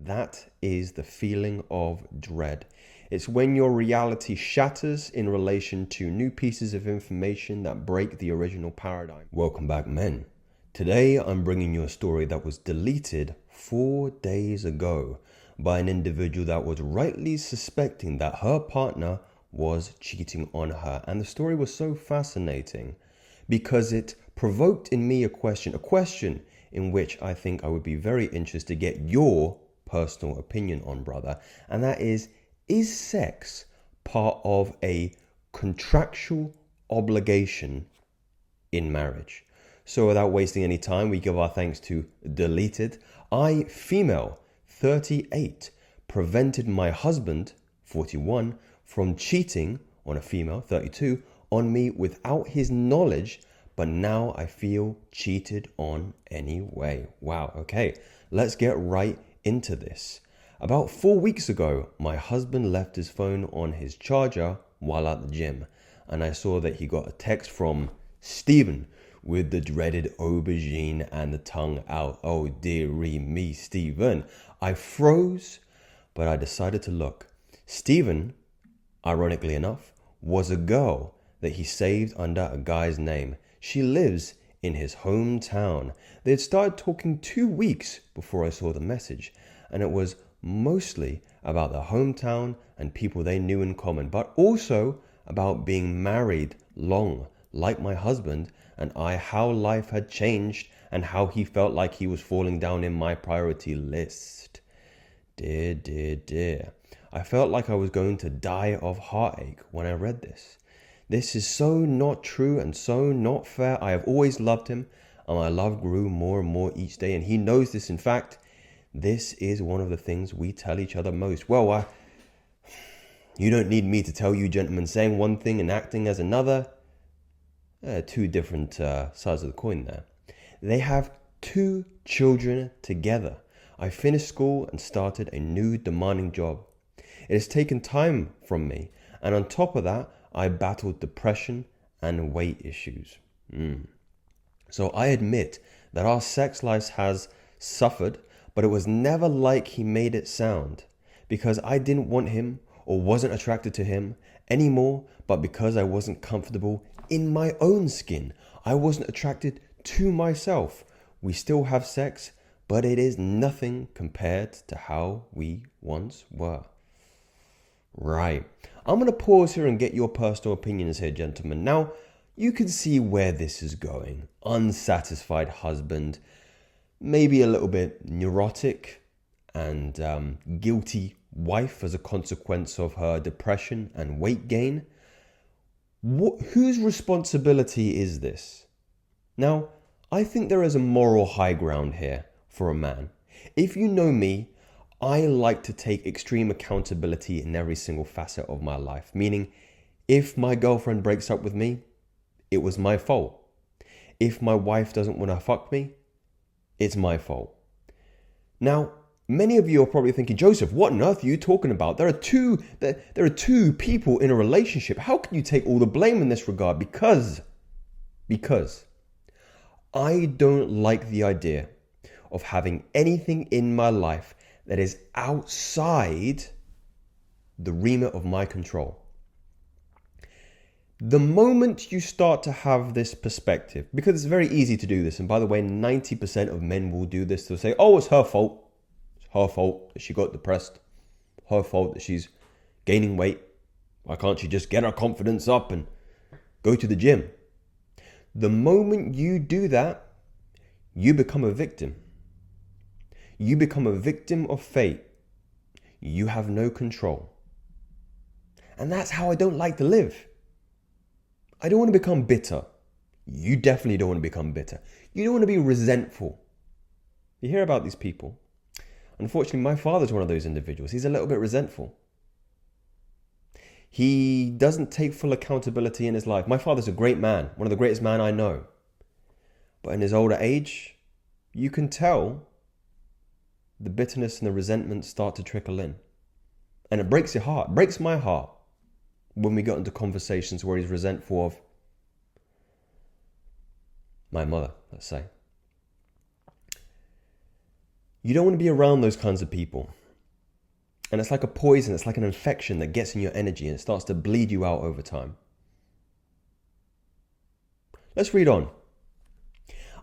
That is the feeling of dread. It's when your reality shatters in relation to new pieces of information that break the original paradigm. Welcome back, men. Today, I'm bringing you a story that was deleted 4 days ago by an individual that was rightly suspecting that her partner was cheating on her. And the story was so fascinating because it provoked in me a question in which I think I would be very interested to get your personal opinion on, brother. And that is sex part of a contractual obligation in marriage? So without wasting any time, we give our thanks to deleted. I, female, 38, prevented my husband, 41, from cheating on a female, 32, on me without his knowledge, but now I feel cheated on anyway. Wow, okay, let's get right into this. About 4 weeks ago, my husband left his phone on his charger while at the gym, and I saw that he got a text from Stephen with the dreaded aubergine and the tongue out. Oh dearie me, Stephen. I froze, but I decided to look. Stephen, ironically enough, was a girl that he saved under a guy's name. She lives in his hometown. They had started talking 2 weeks before I saw the message, and it was mostly about their hometown and people they knew in common, but also about being married long, like my husband and I, how life had changed and how he felt like he was falling down in my priority list. Dear, dear, dear. I felt like I was going to die of heartache when I read this. This is so not true and so not fair. I have always loved him, and my love grew more and more each day, and he knows this. In fact, this is one of the things we tell each other most. Well, you don't need me to tell you, gentlemen, saying one thing and acting as another. Two different sides of the coin there. They have 2 children together. I finished school and started a new demanding job. It has taken time from me, and on top of that, I battled depression and weight issues. So I admit that our sex life has suffered, but it was never like he made it sound, because I didn't want him or wasn't attracted to him anymore, but because I wasn't comfortable in my own skin. I wasn't attracted to myself. We still have sex, but it is nothing compared to how we once were. Right. I'm going to pause here and get your personal opinions here, gentlemen. Now, you can see where this is going. Unsatisfied husband, maybe a little bit neurotic and guilty wife as a consequence of her depression and weight gain. Whose responsibility is this? Now, I think there is a moral high ground here for a man. If you know me, I like to take extreme accountability in every single facet of my life. Meaning, if my girlfriend breaks up with me, it was my fault. If my wife doesn't want to fuck me, it's my fault. Now, many of you are probably thinking, Joseph, what on earth are you talking about? There are two people in a relationship. How can you take all the blame in this regard? Because I don't like the idea of having anything in my life that is outside the remit of my control. The moment you start to have this perspective, because it's very easy to do this, and by the way, 90% of men will do this, they'll say, oh, it's her fault. It's her fault that she got depressed. Her fault that she's gaining weight. Why can't she just get her confidence up and go to the gym? The moment you do that, you become a victim. You become a victim of fate. You have no control. And that's how I don't like to live. I don't want to become bitter. You definitely don't want to become bitter. You don't want to be resentful. You hear about these people. Unfortunately, my father's one of those individuals. He's a little bit resentful. He doesn't take full accountability in his life. My father's a great man, one of the greatest men I know. But in his older age, you can tell the bitterness and the resentment start to trickle in. And it breaks your heart, breaks my heart, when we got into conversations where he's resentful of my mother, let's say. You don't want to be around those kinds of people. And it's like a poison, it's like an infection that gets in your energy and it starts to bleed you out over time. Let's read on.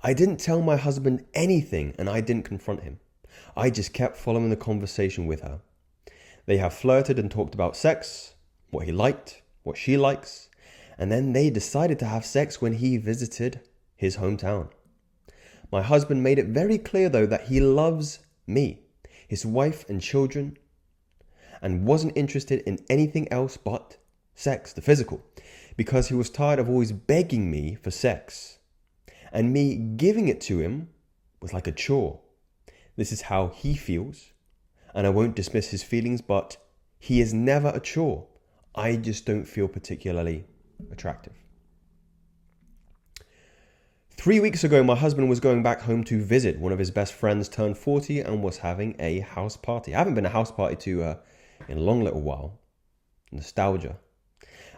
I didn't tell my husband anything and I didn't confront him. I just kept following the conversation with her. They have flirted and talked about sex, what he liked, what she likes, and then they decided to have sex when he visited his hometown. My husband made it very clear though that he loves me, his wife and children, and wasn't interested in anything else but sex, the physical, because he was tired of always begging me for sex. And me giving it to him was like a chore. This is how he feels, and I won't dismiss his feelings, but he is never a chore. I just don't feel particularly attractive. 3 weeks ago, my husband was going back home to visit. One of his best friends turned 40 and was having a house party. I haven't been a house party to in a long little while. Nostalgia.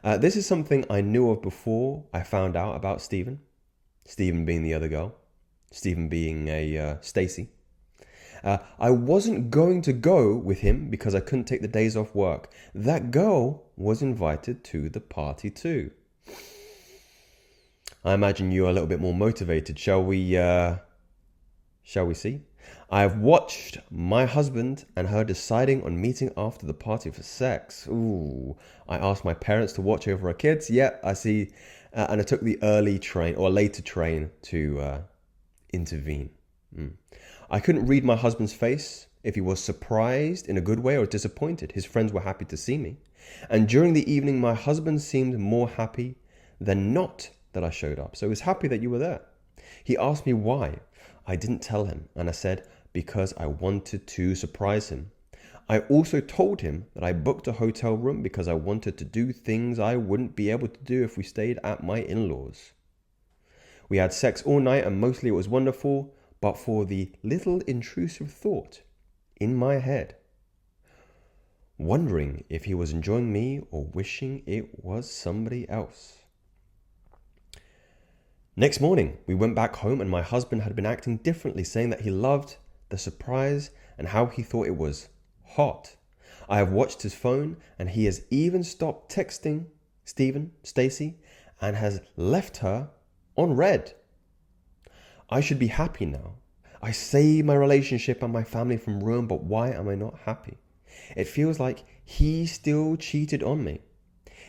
This is something I knew of before I found out about Stephen. Stephen being the other girl. Stephen being a Stacy. I wasn't going to go with him because I couldn't take the days off work. That girl was invited to the party too. I imagine you're a little bit more motivated. Shall we see? I've watched my husband and her deciding on meeting after the party for sex. Ooh, I asked my parents to watch over our kids. Yeah, I see. And I took the early train or later train to intervene. I couldn't read my husband's face if he was surprised in a good way or disappointed. His friends were happy to see me. And during the evening, my husband seemed more happy than not that I showed up. So he was happy that you were there. He asked me why. I didn't tell him. And I said, because I wanted to surprise him. I also told him that I booked a hotel room because I wanted to do things I wouldn't be able to do if we stayed at my in-laws. We had sex all night and mostly it was wonderful, but for the little intrusive thought in my head, wondering if he was enjoying me or wishing it was somebody else. Next morning, we went back home and my husband had been acting differently, saying that he loved the surprise and how he thought it was hot. I have watched his phone and he has even stopped texting Stacy, and has left her on red. I should be happy now. I saved my relationship and my family from ruin, but why am I not happy? It feels like he still cheated on me.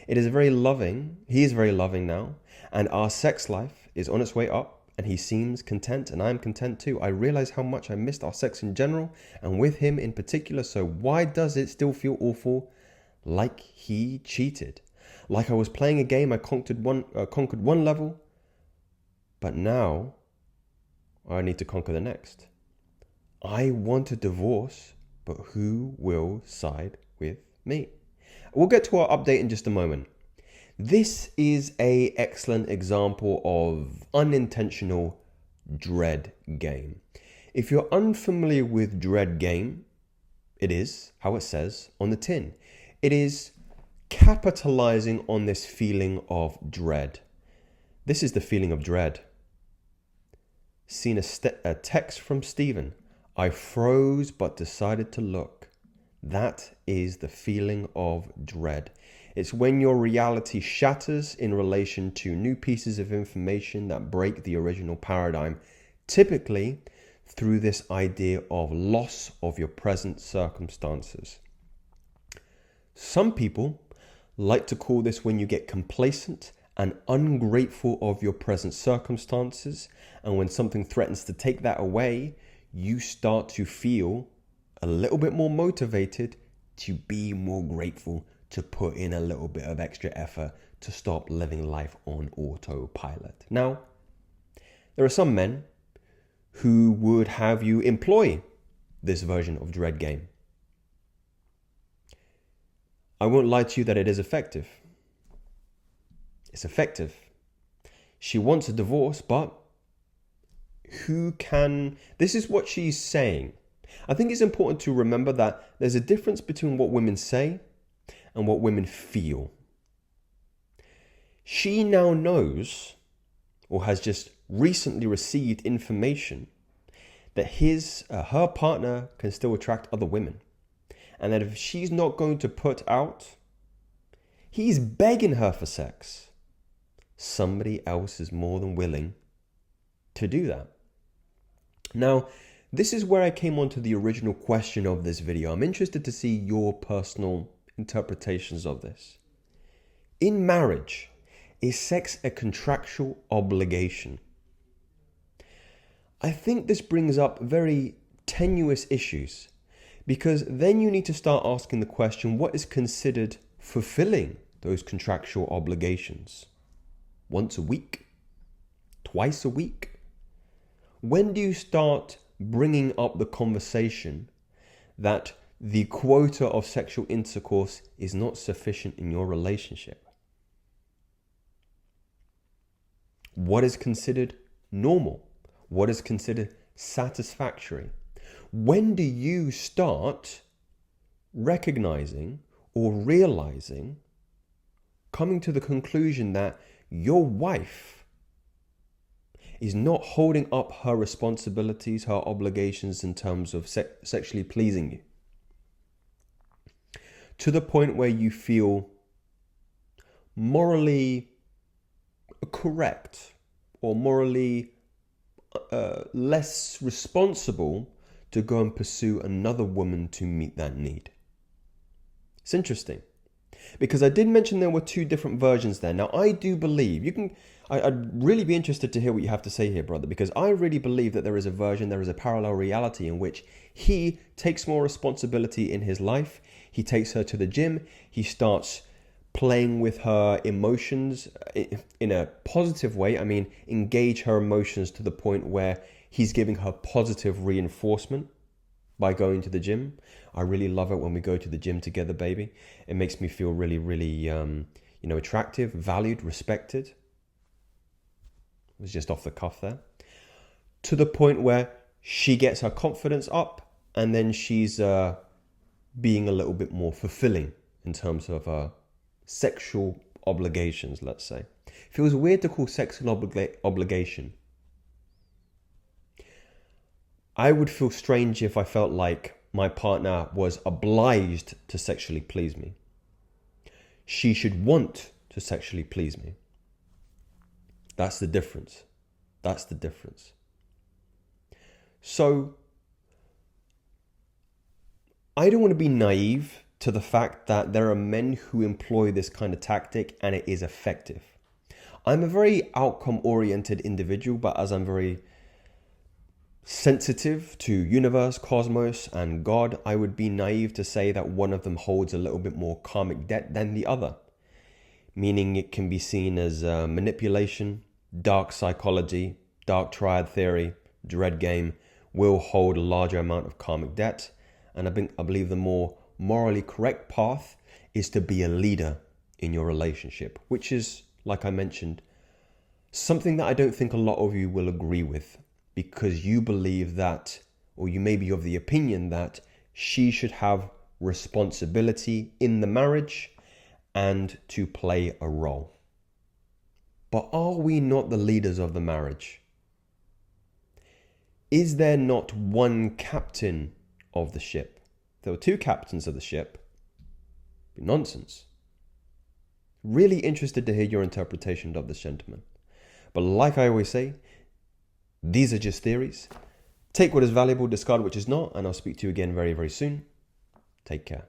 He is very loving now, and our sex life is on its way up, and he seems content, and I'm content too. I realize how much I missed our sex in general, and with him in particular, so why does it still feel awful? Like he cheated. Like I was playing a game, I conquered one level, but now I need to conquer the next. I want a divorce, but who will side with me? We'll get to our update in just a moment. This is an excellent example of unintentional dread game. If you're unfamiliar with dread game, it is how it says on the tin. It is capitalizing on this feeling of dread. This is the feeling of dread. Seen a text from Stephen. I froze but decided to look. That is the feeling of dread. It's when your reality shatters in relation to new pieces of information that break the original paradigm, typically through this idea of loss of your present circumstances. Some people like to call this when you get complacent and ungrateful of your present circumstances, and when something threatens to take that away, you start to feel a little bit more motivated to be more grateful, to put in a little bit of extra effort, to stop living life on autopilot. Now, there are some men who would have you employ this version of dread game. I won't lie to you that it is effective. It's effective. She wants a divorce, but this is what she's saying. I think it's important to remember that there's a difference between what women say and what women feel. She now knows, or has just recently received information, that her partner can still attract other women. And that if she's not going to put out, he's begging her for sex. Somebody else is more than willing to do that. Now, this is where I came onto the original question of this video. I'm interested to see your personal interpretations of this. In marriage, is sex a contractual obligation? I think this brings up very tenuous issues, because then you need to start asking the question, what is considered fulfilling those contractual obligations? Once a week? Twice a week? When do you start bringing up the conversation that the quota of sexual intercourse is not sufficient in your relationship? What is considered normal? What is considered satisfactory? When do you start recognizing or realizing, coming to the conclusion that your wife is not holding up her responsibilities, her obligations in terms of sexually pleasing you, to the point where you feel morally correct or morally less responsible to go and pursue another woman to meet that need? It's interesting, because I did mention there were two different versions there. Now, I do believe I'd really be interested to hear what you have to say here, brother, because I really believe that there is a parallel reality in which he takes more responsibility in his life. He takes her to the gym. He starts playing with her emotions in a positive way. I mean, engage her emotions to the point where he's giving her positive reinforcement by going to the gym. I really love it when we go to the gym together, baby. It makes me feel really, really, attractive, valued, respected. It was just off the cuff there. To the point where she gets her confidence up, and then she's being a little bit more fulfilling in terms of sexual obligations, let's say. It feels weird to call sex an obligation. I would feel strange if I felt like my partner was obliged to sexually please me. She should want to sexually please me. That's the difference. That's the difference. So, I don't want to be naive to the fact that there are men who employ this kind of tactic and it is effective. I'm a very outcome-oriented individual, but as I'm very sensitive to universe, cosmos, and God, I would be naive to say that one of them holds a little bit more karmic debt than the other. Meaning it can be seen as manipulation, dark psychology, dark triad theory, dread game will hold a larger amount of karmic debt. And I believe the more morally correct path is to be a leader in your relationship, which is, like I mentioned, something that I don't think a lot of you will agree with, because you believe that, or you may be of the opinion that she should have responsibility in the marriage and to play a role. But are we not the leaders of the marriage? Is there not one captain of the ship? If there were two captains of the ship, it'd be nonsense. Really interested to hear your interpretation of this, gentleman. But like I always say, these are just theories. Take what is valuable, discard what is not, and I'll speak to you again very, very soon. Take care.